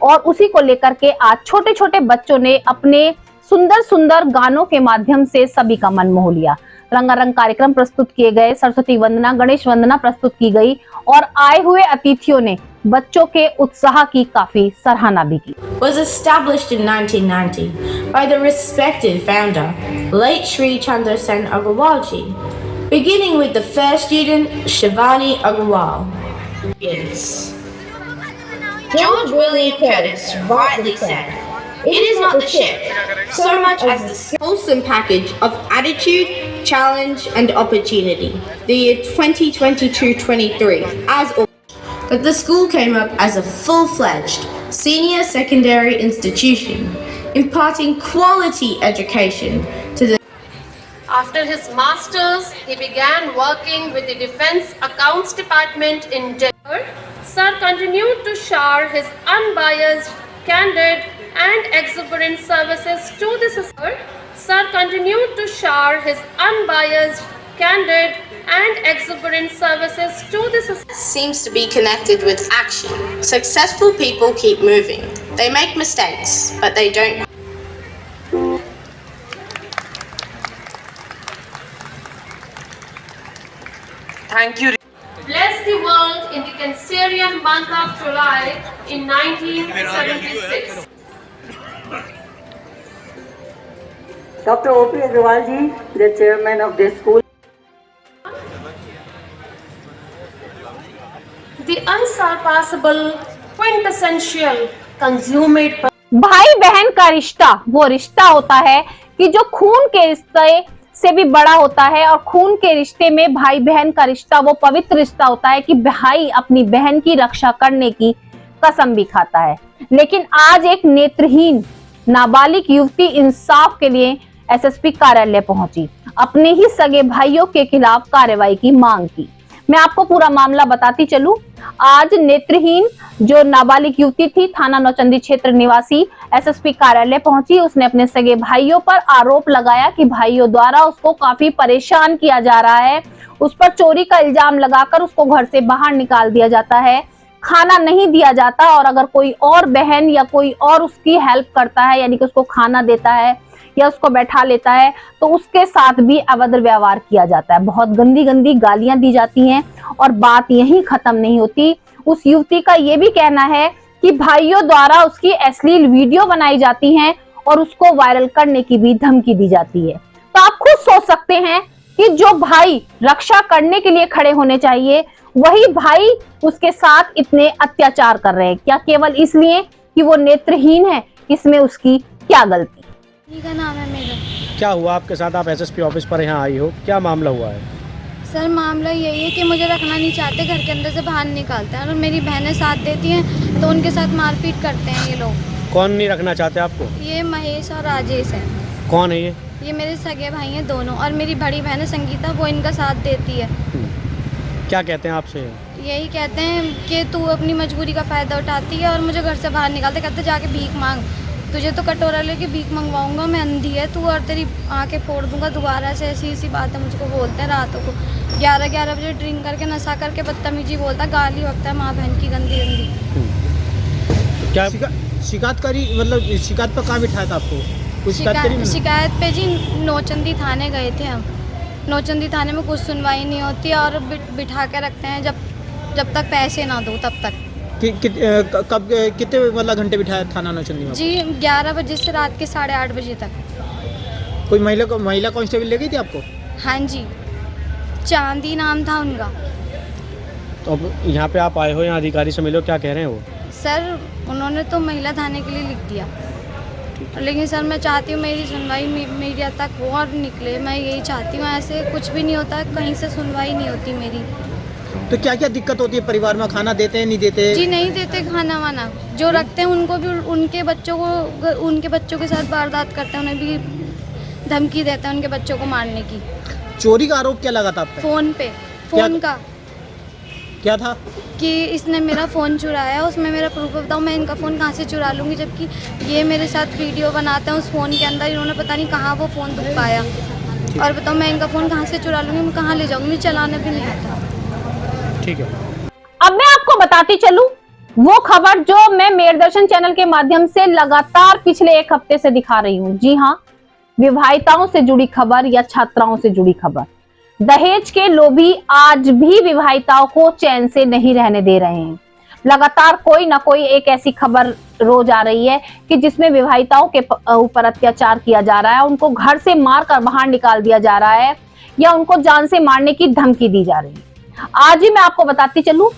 और उसी को लेकर के आज छोटे छोटे बच्चों ने अपने सुंदर सुंदर गानों के माध्यम से सभी का मन मोह लिया। रंगारंग कार्यक्रम प्रस्तुत किए गए, सरस्वती वंदना, गणेश वंदना प्रस्तुत की गई और आए हुए अतिथियों ने बच्चों के उत्साह की काफी सराहना भी की। Was established in 1990 by the respected founder, late Sri Chandra Sen Agarwal ji, beginning with the first student, Shivani Agarwal. Yes. George Willie Curtis rightly said, "It is not the ship so much as the wholesome package of attitude, challenge and opportunity." The year 2022-23 as but the school came up as a full-fledged senior secondary institution, imparting quality education to the. After his masters, he began working with the Defense Accounts Department in Delhi. Sir continued to shower his unbiased, candid, and exuberant services to the society. Sir continued to shower his unbiased, candid, and exuberant services to the society. Seems to be connected with action. Successful people keep moving. They make mistakes, but they don't. Thank you. Blessed the world in the Cancerian month of July in 1976. Dr. O.P. Agrawal ji, the chairman of this school. The unsurpassable, quintessential, consummate. भाई बहन का रिश्ता वो रिश्ता होता है कि जो खून के रिश्ते से भी बड़ा होता है, और खून के रिश्ते में भाई बहन का रिश्ता वो पवित्र रिश्ता होता है कि भाई अपनी बहन की रक्षा करने की कसम भी खाता है। लेकिन आज एक नेत्रहीन नाबालिग युवती इंसाफ के लिए एसएसपी कार्यालय पहुंची, अपने ही सगे भाइयों के खिलाफ कार्रवाई की मांग की। मैं आपको पूरा मामला बताती चलूं। आज नेत्रहीन जो नाबालिग युवती थी, थाना नौचंदी क्षेत्र निवासी, एसएसपी कार्यालय पहुंची। उसने अपने सगे भाइयों पर आरोप लगाया कि भाइयों द्वारा उसको काफी परेशान किया जा रहा है, उस पर चोरी का इल्जाम लगाकर उसको घर से बाहर निकाल दिया जाता है, खाना नहीं दिया जाता, और अगर कोई और बहन या कोई और उसकी हेल्प करता है, यानी कि उसको खाना देता है या उसको बैठा लेता है, तो उसके साथ भी अभद्र व्यवहार किया जाता है। बहुत गंदी गंदी गालियां दी जाती हैं और बात यहीं खत्म नहीं होती। उस युवती का ये भी कहना है कि भाइयों द्वारा उसकी अश्लील वीडियो बनाई जाती हैं और उसको वायरल करने की भी धमकी दी जाती है। तो आप खुद सोच सकते हैं कि जो भाई रक्षा करने के लिए खड़े होने चाहिए, वही भाई उसके साथ इतने अत्याचार कर रहे हैं। क्या केवल इसलिए कि वो नेत्रहीन है? इसमें उसकी क्या गलती? का नाम है मेरा। क्या हुआ आपके साथ? आप एसएसपी ऑफिस पर यहाँ आई हो, क्या मामला हुआ है? सर मामला यही है कि मुझे रखना नहीं चाहते, घर के अंदर से बाहर निकालते हैं और मेरी बहनें साथ देती हैं तो उनके साथ मारपीट करते हैं ये लोग। कौन नहीं रखना चाहते आपको? ये महेश और राजेश हैं। कौन है ये? ये मेरे सगे भाई हैं दोनों, और मेरी बड़ी बहन है संगीता, वो इनका साथ देती है। क्या कहते हैं आपसे? यही कहते हैं कि तू अपनी मजबूरी का फ़ायदा उठाती है और मुझे घर से बाहर निकालते, कहते जाके भीख मांग, तुझे तो कटोरा लेके भीख मंगवाऊंगा, मैं अंधी है तू और तेरी आंखें फोड़ दूंगा दोबारा से, ऐसी ऐसी बातें मुझको बोलते हैं। रातों को 11-11 बजे ड्रिंक करके नशा करके बदतमीजी बोलता है, गाली बकता है माँ बहन की गंदी गंदी। क्या शिकायत करी, मतलब शिकायत पर कहाँ बिठाया था आपको? कुछ शिकायत पे जी नौचंदी थाने गए थे हम। नौचंदी थाने में कुछ सुनवाई नहीं होती और बिठा के रखते हैं जब तक पैसे ना दो तब तक। कब कितने मतलब घंटे बिठाया थाना नौचंदी में? जी 11 बजे से रात के 8:30 बजे तक। कोई महिला कांस्टेबल ले गई थी आपको? हाँ जी, चांदी नाम था उनका। तो अब यहाँ पे आप आए हो, यहाँ अधिकारी से मिलो, क्या कह रहे हैं वो? सर उन्होंने तो महिला थाने के लिए लिख दिया, लेकिन सर मैं चाहती हूँ मेरी सुनवाई मीडिया तक हो और निकले, मैं यही चाहती हूँ। ऐसे कुछ भी नहीं होता, कहीं से सुनवाई नहीं होती मेरी। तो क्या क्या दिक्कत होती है परिवार में? खाना देते हैं, नहीं देते? जी नहीं देते खाना वाना, जो रखते हैं उनको भी उनके बच्चों के साथ वारदात करते हैं, उन्हें भी धमकी देते हैं उनके बच्चों को मारने की। चोरी का आरोप क्या लगा था आप पे? फोन का क्या था? कि इसने मेरा फ़ोन चुराया, उसमें मेरा प्रूफ है, बताओ मैं इनका फ़ोन कहाँ से चुरा लूँगी, जबकि ये मेरे साथ वीडियो बनाते हैं उस फ़ोन के अंदर, इन्होंने पता नहीं कहाँ वो फ़ोन दुख पाया। और बताओ मैं इनका फ़ोन कहाँ से चुरा लूँगी, मैं कहाँ ले जाऊँगी, मुझे चलाना भी नहीं आता। ठीक है। अब मैं आपको बताती चलूं वो खबर जो मैं मेरदर्शन चैनल के माध्यम से लगातार पिछले 1 हफ्ते से दिखा रही हूँ। जी हाँ, विवाहिताओं से जुड़ी खबर या छात्राओं से जुड़ी खबर। दहेज के लोभी आज भी विवाहिताओं को चैन से नहीं रहने दे रहे हैं। लगातार कोई ना कोई एक ऐसी खबर रोज आ रही है कि जिसमें विवाहिताओं के ऊपर अत्याचार किया जा रहा है, उनको घर से मारकर बाहर निकाल दिया जा रहा है या उनको जान से मारने की धमकी दी जा रही है। आज ही मैं आपको बताती चलूं,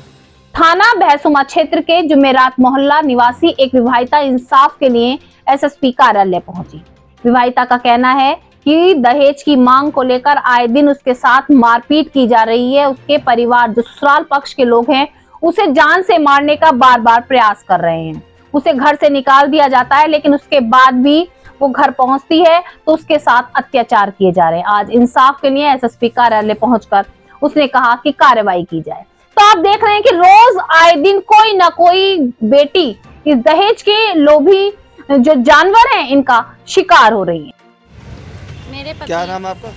थाना बहसुमा क्षेत्र के जुमेरात मोहल्ला निवासी एक विवाहिता इंसाफ के लिए एसएसपी कार्यालय पहुंची। विवाहिता का कहना है कि दहेज की मांग को लेकर आए दिन उसके साथ मारपीट की जा रही है। उसके परिवार जो ससुराल पक्ष के लोग हैं उसे जान से मारने का बार बार प्रयास कर रहे हैं। उसे घर से निकाल दिया जाता है, लेकिन उसके बाद भी वो घर पहुंचती है तो उसके साथ अत्याचार किए जा रहे हैं। आज इंसाफ के लिए एसएसपी कार्यालय पहुंचकर उसने कहा कि कार्रवाई की जाए। तो आप देख रहे हैं कि रोज आए दिन कोई ना कोई बेटी इस दहेज के लोभी जो जानवर हैं इनका शिकार हो रही है। मेरे पति, क्या नाम है आपका?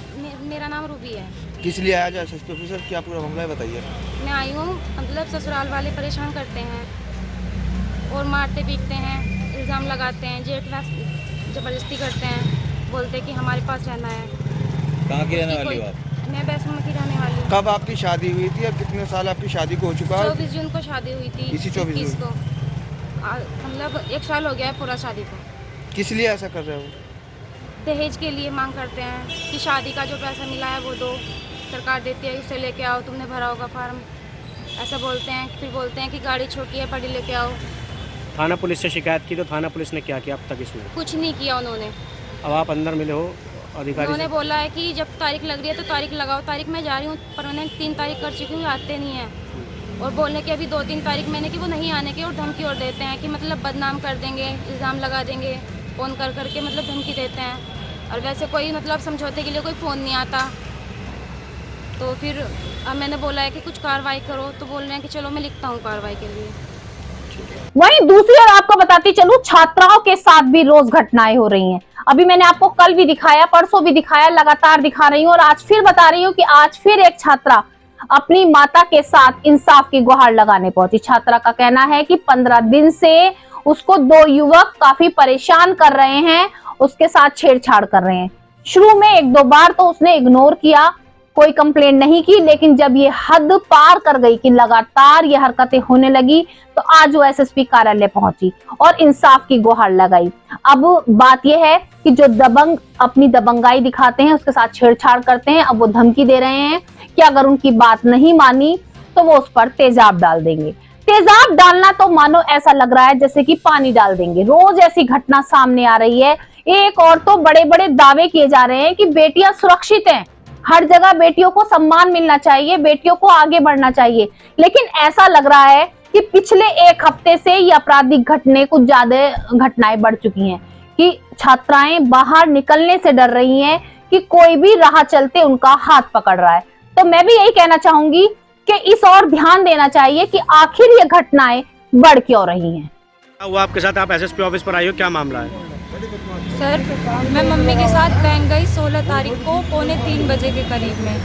मेरा नाम रूबी है। किस लिए आया जाए एसएसपी ऑफिसर? क्या पूरा मामला है बताइए। मैं आई हूँ, मतलब ससुराल वाले परेशान करते हैं और मारते पीटते हैं, इल्ज़ाम लगाते हैं, जेठ जबरदस्ती करते हैं, बोलते कि हमारे पास रहना है। कहाँ की रहने वाली हो आप? मैं बहसुमा की रहने वाली हूँ। कब आपकी शादी हुई थी और कितने साल आपकी शादी को हो चुका है? 24 जून को शादी हुई थी। इसी 24 को, मतलब 1 साल हो गया है पूरा शादी को। किस लिए ऐसा कर रहे हो? दहेज के लिए मांग करते हैं कि शादी का जो पैसा मिला है वो दो, सरकार देती है, उसे लेके आओ, तुमने भरा होगा फार्म, ऐसा बोलते हैं। फिर बोलते हैं कि गाड़ी छोटी है, बड़ी लेके आओ। थाना पुलिस से शिकायत की तो थाना पुलिस ने क्या किया अब तक इसमें? कुछ नहीं किया उन्होंने। अब आप अंदर मिले हो अधिकारी उन्होंने से? बोला है कि जब तारीख लग रही है तो तारीख लगाओ। तारीख मैं जा रही हूँ, पर मैंने 3 तारीख कर चुकी हूँ, आते नहीं है। और बोलने की अभी 2-3 तारीख मैंने कि वो नहीं आने की, और धमकी और देते हैं कि मतलब बदनाम कर देंगे, इल्ज़ाम लगा देंगे, फ़ोन कर करके मतलब धमकी देते हैं। और वैसे कोई मतलब समझौते के लिए कोई फ़ोन नहीं आता। तो फिर अब मैंने बोला है कि कुछ कार्रवाई करो, तो बोल रहे हैं कि चलो मैं लिखता हूँ कार्रवाई के लिए। वहीं दूसरी ओर आपको बताती चलूं, छात्राओं के साथ भी रोज घटनाएं हो रही हैं। अभी मैंने आपको कल भी दिखाया, परसों भी दिखाया, लगातार दिखा रही हूँ और आज फिर बता रही हूँ कि आज फिर एक छात्रा अपनी माता के साथ इंसाफ की गुहार लगाने पहुंची। छात्रा का कहना है कि 15 दिन से उसको 2 युवक काफी परेशान कर रहे हैं, उसके साथ छेड़छाड़ कर रहे हैं। शुरू में 1-2 बार तो उसने इग्नोर किया, कोई कंप्लेंट नहीं की, लेकिन जब ये हद पार कर गई कि लगातार ये हरकतें होने लगी तो आज वो एसएसपी कार्यालय पहुंची और इंसाफ की गुहार लगाई। अब बात यह है कि जो दबंग अपनी दबंगाई दिखाते हैं, उसके साथ छेड़छाड़ करते हैं, अब वो धमकी दे रहे हैं कि अगर उनकी बात नहीं मानी तो वो उस पर तेजाब डाल देंगे। तेजाब डालना तो मानो ऐसा लग रहा है जैसे कि पानी डाल देंगे। रोज ऐसी घटना सामने आ रही है। एक और तो बड़े बड़े दावे किए जा रहे हैं कि बेटियां सुरक्षित हैं, हर जगह बेटियों को सम्मान मिलना चाहिए, बेटियों को आगे बढ़ना चाहिए। लेकिन ऐसा लग रहा है कि पिछले एक हफ्ते से ये आपराधिक घटने कुछ ज्यादा घटनाएं बढ़ चुकी हैं कि छात्राएं बाहर निकलने से डर रही हैं कि कोई भी राह चलते उनका हाथ पकड़ रहा है। तो मैं भी यही कहना चाहूंगी कि इस और ध्यान देना चाहिए कि आखिर ये घटनाएं बढ़ क्यों रही हैं। क्या हुआ आपके साथ? आप एसएसपी ऑफिस पर आई हो, क्या मामला है? सर, मैं मम्मी के साथ बैंक गई 16 तारीख को 2:45 बजे के करीब में।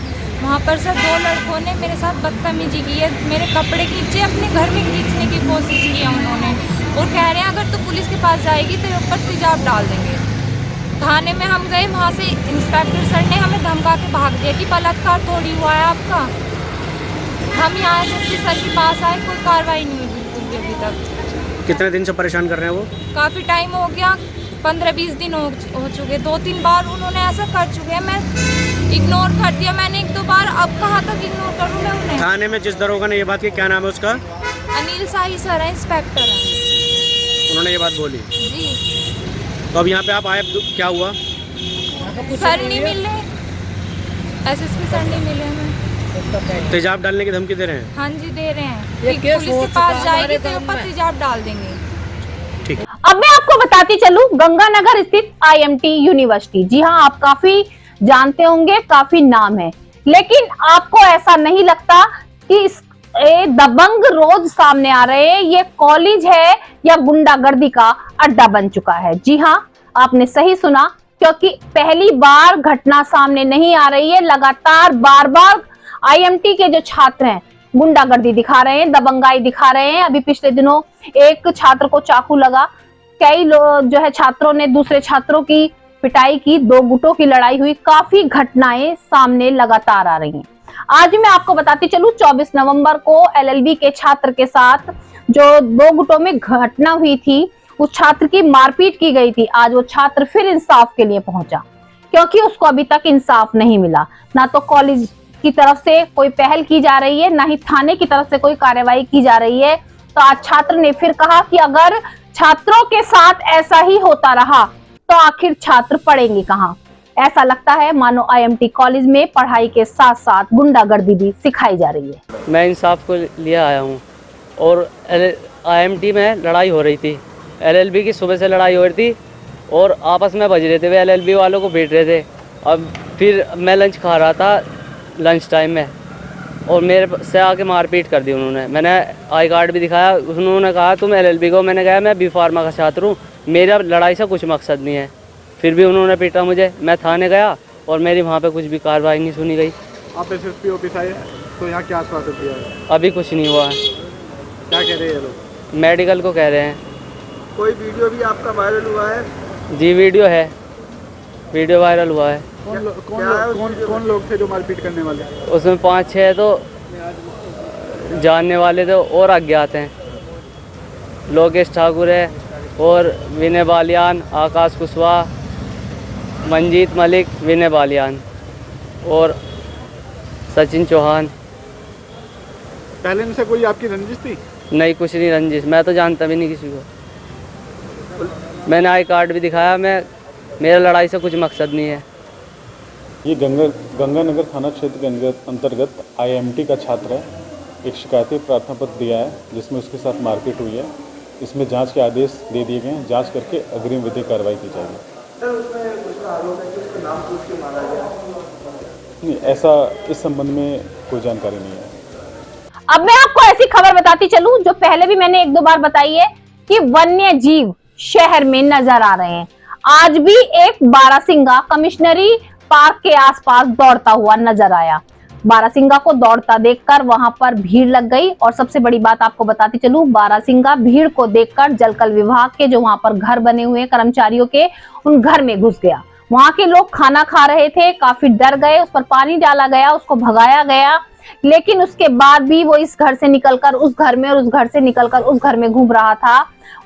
वहाँ पर सर 2 लड़कों ने मेरे साथ बदतमीजी की है, मेरे कपड़े खींचे, अपने घर में खींचने की कोशिश की है उन्होंने, और कह रहे हैं अगर तू पुलिस के पास जाएगी तो ऊपर तेजाब डाल देंगे। थाने में हम गए, वहाँ से इंस्पेक्टर सर ने हमें धमका के भाग दिया कि बलात्कार थोड़ी हुआ है आपका। हम यहाँ एसएसपी सर के पास आए, कोई कार्रवाई नहीं हुई बिल्कुल भी अभी तक। कितने दिन से परेशान कर रहे हैं वो? काफ़ी टाइम हो गया, 15-20 दिन हो चुके। 2-3 बार उन्होंने ऐसा कर चुके हैं, मैं इग्नोर कर दिया मैंने 1-2 बार। अब कहाँ तक इग्नोर करूँ मैं उन्हें? थाने में जिस दरोगा ने ये बात की, क्या नाम है उसका? अनिल शाही सर है, इंस्पेक्टर है। उन्होंने ये बात बोली जी। तो अब यहाँ पे आप आए, क्या हुआ? सर नहीं मिले, एसएसपी सर नहीं मिले हमें। तेजाब डालने की धमकी दे रहे हैं? हाँ जी दे रहे हैं, पुलिस के पास जाएगी तो ऊपर तेजाब डाल देंगे। ठीक है। अब मैं आपको बताती चलूं, गंगानगर स्थित आईएमटी यूनिवर्सिटी, जी हाँ आप काफी जानते होंगे, काफी नाम है, लेकिन आपको ऐसा नहीं लगता कि दबंग रोज सामने आ रहे हैं? ये कॉलेज है या गुंडागर्दी का अड्डा बन चुका है? जी हाँ आपने सही सुना, क्योंकि पहली बार घटना सामने नहीं आ रही है, लगातार बार बार आईएमटी के जो छात्र हैं गुंडागर्दी दिखा रहे हैं, दबंगाई दिखा रहे हैं। अभी पिछले दिनों एक छात्र को चाकू लगा, कई लोग जो है छात्रों ने दूसरे छात्रों की पिटाई की, 2 गुटों की लड़ाई हुई, काफी घटनाएं सामने लगातार आ रही हैं। आज मैं आपको बताती चलूं, 24 नवंबर को एलएलबी के छात्र के साथ जो 2 गुटों में घटना हुई थी, उस छात्र की मारपीट की गई थी। आज वो छात्र फिर इंसाफ के लिए पहुंचा, क्योंकि उसको अभी तक इंसाफ नहीं मिला। ना तो कॉलेज की तरफ से कोई पहल की जा रही है, ना ही थाने की तरफ से कोई कार्रवाई की जा रही है। तो आज छात्र ने फिर कहा कि अगर छात्रों के साथ ऐसा ही होता रहा तो आखिर छात्र पढ़ेंगे कहाँ? ऐसा लगता है मानो आईएमटी कॉलेज में पढ़ाई के साथ साथ गुंडागर्दी भी सिखाई जा रही है। मैं इंसाफ को लिए आया हूँ और आईएमटी में लड़ाई हो रही थी, एलएलबी की सुबह से लड़ाई हो रही थी और आपस में बज रहे थे, वे एलएलबी वालों को पीट रहे थे। अब फिर मैं लंच खा रहा था लंच टाइम में और मेरे से आके मारपीट कर दी उन्होंने। मैंने आई कार्ड भी दिखाया, उन्होंने कहा तुम एलएलबी को, मैंने कहा मैं बी फार्मा का छात्र हूँ, मेरा लड़ाई से कुछ मकसद नहीं है। फिर भी उन्होंने पीटा मुझे। मैं थाने गया और मेरी वहाँ पे कुछ भी कार्रवाई नहीं सुनी गई। आप एसएसपी ऑफिस आए तो यहाँ क्या आश्वासन दिया है? अभी कुछ नहीं हुआ है। क्या कह रहे हैं ये लोग? मेडिकल को कह रहे हैं। कोई वीडियो भी आपका वायरल हुआ है? जी वीडियो है, वीडियो वायरल हुआ है। कौन लोग थे जो मारपीट करने वाले? उसमें 5-6 तो जानने वाले थे और अज्ञात हैं। लोकेश ठाकुर है और विनय बालियान, आकाश कुशवाहा, मंजीत मलिक, विनय बालियान और सचिन चौहान। पहले इनसे कोई आपकी रंजिश थी? नहीं, कुछ नहीं रंजिश, मैं तो जानता भी नहीं किसी को। मैंने आई कार्ड भी दिखाया, मेरा लड़ाई से कुछ मकसद नहीं है। ये गंगानगर थाना क्षेत्र के अंतर्गत आईएमटी का छात्र है। एक शिकायती प्रार्थना पत्र दिया है जिसमें उसके साथ मारपीट हुई है। इसमें जांच के आदेश दे दिए गए हैं, जांच करके अग्रिम विधिक कार्रवाई की जाएगी। सर उसमें कुछ आरोप है कि उसका नाम पूछ के मारा गया? नहीं, ऐसा इस संबंध में कोई जानकारी नहीं है। अब मैं आपको ऐसी खबर बताती चलूं जो पहले भी मैंने 1-2 बार बताई है कि वन्य जीव शहर में नजर आ रहे हैं। आज भी एक बारासिंगा कमिश्नरी पार्क के आसपास दौड़ता हुआ नजर आया। बारासिंगा को दौड़ता देखकर वहां पर भीड़ लग गई और सबसे बड़ी बात आपको बताती चलूं, बारासिंगा भीड़ को देखकर जलकल विभाग के जो वहां पर घर बने हुए कर्मचारियों के, उन घर में घुस गया। वहां के लोग खाना खा रहे थे, काफी डर गए, उस पर पानी डाला गया, उसको भगाया गया, लेकिन उसके बाद भी वो इस घर से निकलकर उस घर में और उस घर से निकलकर उस घर में घूम रहा था।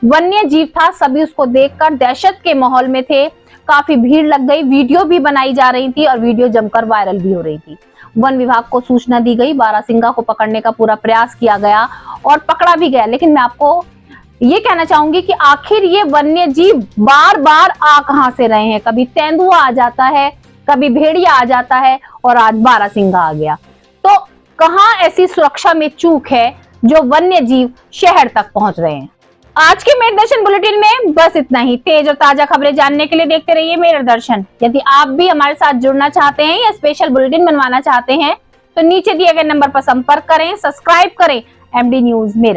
वन्य जीव था, सभी उसको देखकर दहशत के माहौल में थे। काफी भीड़ लग गई, वीडियो भी बनाई जा रही थी और वीडियो जमकर वायरल भी हो रही थी। वन विभाग को सूचना दी गई, बारहसिंगा को पकड़ने का पूरा प्रयास किया गया और पकड़ा भी गया। लेकिन मैं आपको ये कहना चाहूंगी कि आखिर ये वन्य जीव बार बार आ कहां से रहे हैं। कभी तेंदुआ आ जाता है, कभी भेड़िया आ जाता है और आज बारहसिंगा आ गया। तो कहां ऐसी सुरक्षा में चूक है जो वन्य जीव शहर तक पहुंच रहे हैं। आज के मेरे दर्शन बुलेटिन में बस इतना ही। तेज और ताजा खबरें जानने के लिए देखते रहिए मेरे दर्शन। यदि आप भी हमारे साथ जुड़ना चाहते हैं या स्पेशल बुलेटिन बनवाना चाहते हैं तो नीचे दिए गए नंबर पर संपर्क करें, सब्सक्राइब करें एमडी न्यूज मेरठ।